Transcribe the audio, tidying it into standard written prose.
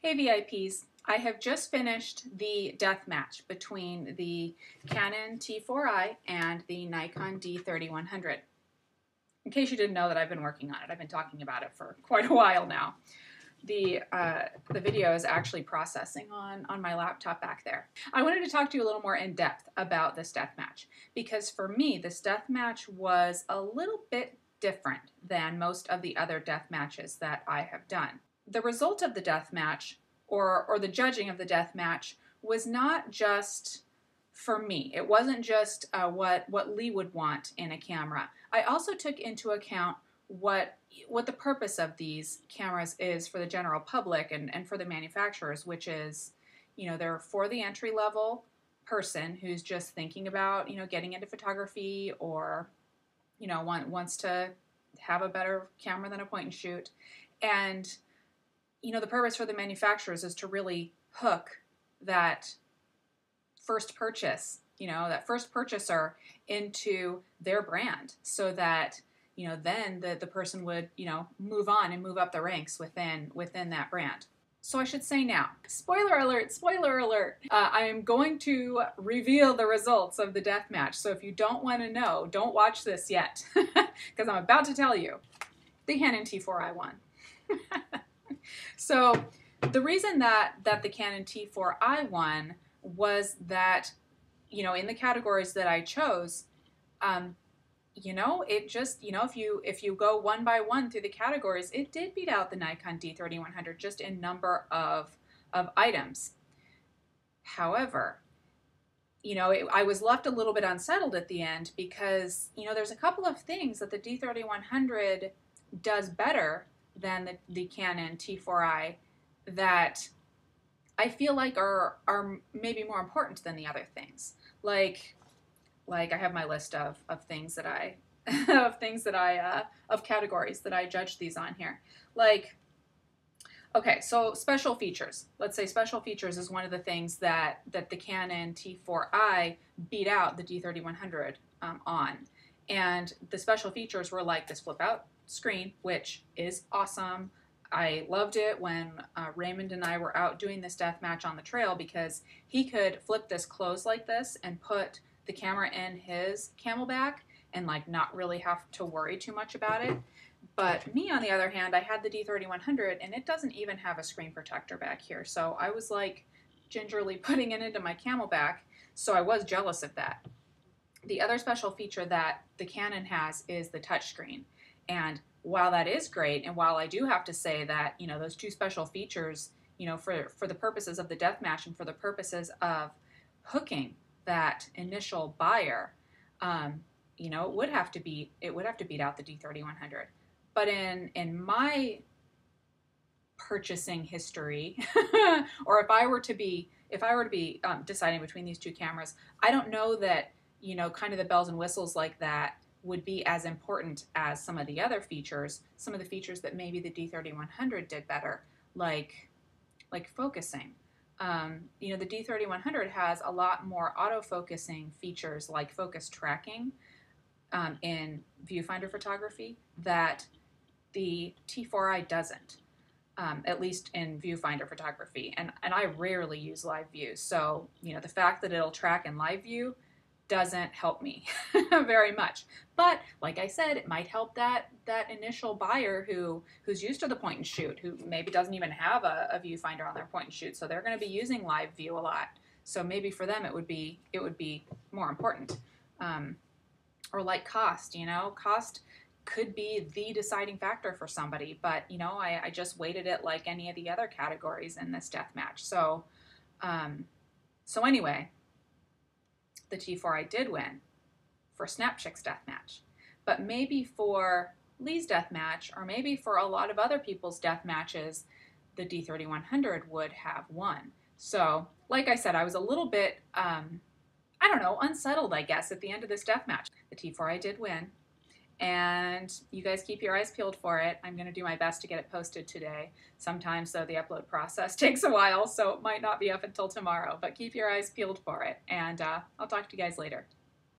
Hey VIPs, I have just finished the death match between the Canon T4i and the Nikon D3100. In case you didn't know that I've been working on it, I've been talking about it for quite a while now. The video is actually processing on my laptop back there. I wanted to talk to you a little more in depth about this death match because for me, this death match was a little bit different than most of the other death matches that I have done. The result of the death match, or the judging of the death match, was not just for me. It wasn't just what Leigh would want in a camera. I also took into account what the purpose of these cameras is for the general public and for the manufacturers, which is, they're for the entry-level person who's just thinking about, getting into photography or, wants to have a better camera than a point and shoot. And the purpose for the manufacturers is to really hook that first purchase, that first purchaser into their brand so that, then the person would, move on and move up the ranks within that brand. So I should say now, spoiler alert, I am going to reveal the results of the death match. So if you don't want to know, don't watch this yet, because I'm about to tell you. The Canon T4i won. So the reason that the Canon T4i won was that, in the categories that I chose, it just, if you go one by one through the categories, it did beat out the Nikon D3100 just in number of items. However, I was left a little bit unsettled at the end because, there's a couple of things that the D3100 does better than the Canon T4i that I feel like are maybe more important than the other things. Like I have my list of things that I of categories that I judged these on here. Okay, so special features. Let's say special features is one of the things that the Canon T4i beat out the D3100 on. And the special features were like this flip out screen, which is awesome. I loved it when Raymond and I were out doing this death match on the trail because he could flip this closed like this and put the camera in his Camelback and not really have to worry too much about it. But me, on the other hand, I had the D3100 and it doesn't even have a screen protector back here. So I was gingerly putting it into my Camelback, so I was jealous of that. The other special feature that the Canon has is the touchscreen. And while that is great, and while I do have to say that, those two special features, for the purposes of the deathmatch and for the purposes of hooking that initial buyer, it would have to beat out the D3100. But in my purchasing history, or if I were to be deciding between these two cameras, I don't know that, kind of the bells and whistles like that would be as important as some of the other features, some of the features that maybe the D3100 did better, like focusing. The D3100 has a lot more auto-focusing features like focus tracking in viewfinder photography that the T4i doesn't, at least in viewfinder photography. And I rarely use live view, so the fact that it'll track in live view doesn't help me very much. But like I said, it might help that initial buyer who's used to the point and shoot, who maybe doesn't even have a viewfinder on their point and shoot, so they're going to be using live view a lot. So maybe for them it would be more important. Or like cost, cost could be the deciding factor for somebody, but I just weighted it like any of the other categories in this death match. So anyway, the T4i did win for Snapchick's death match, but maybe for Leigh's death match, or maybe for a lot of other people's death matches, the D3100 would have won. So, like I said, I was a little bit, unsettled, I guess, at the end of this death match. The T4i did win, and you guys keep your eyes peeled for it. I'm going to do my best to get it posted today. Sometimes, though, the upload process takes a while, so it might not be up until tomorrow, but keep your eyes peeled for it, and I'll talk to you guys later.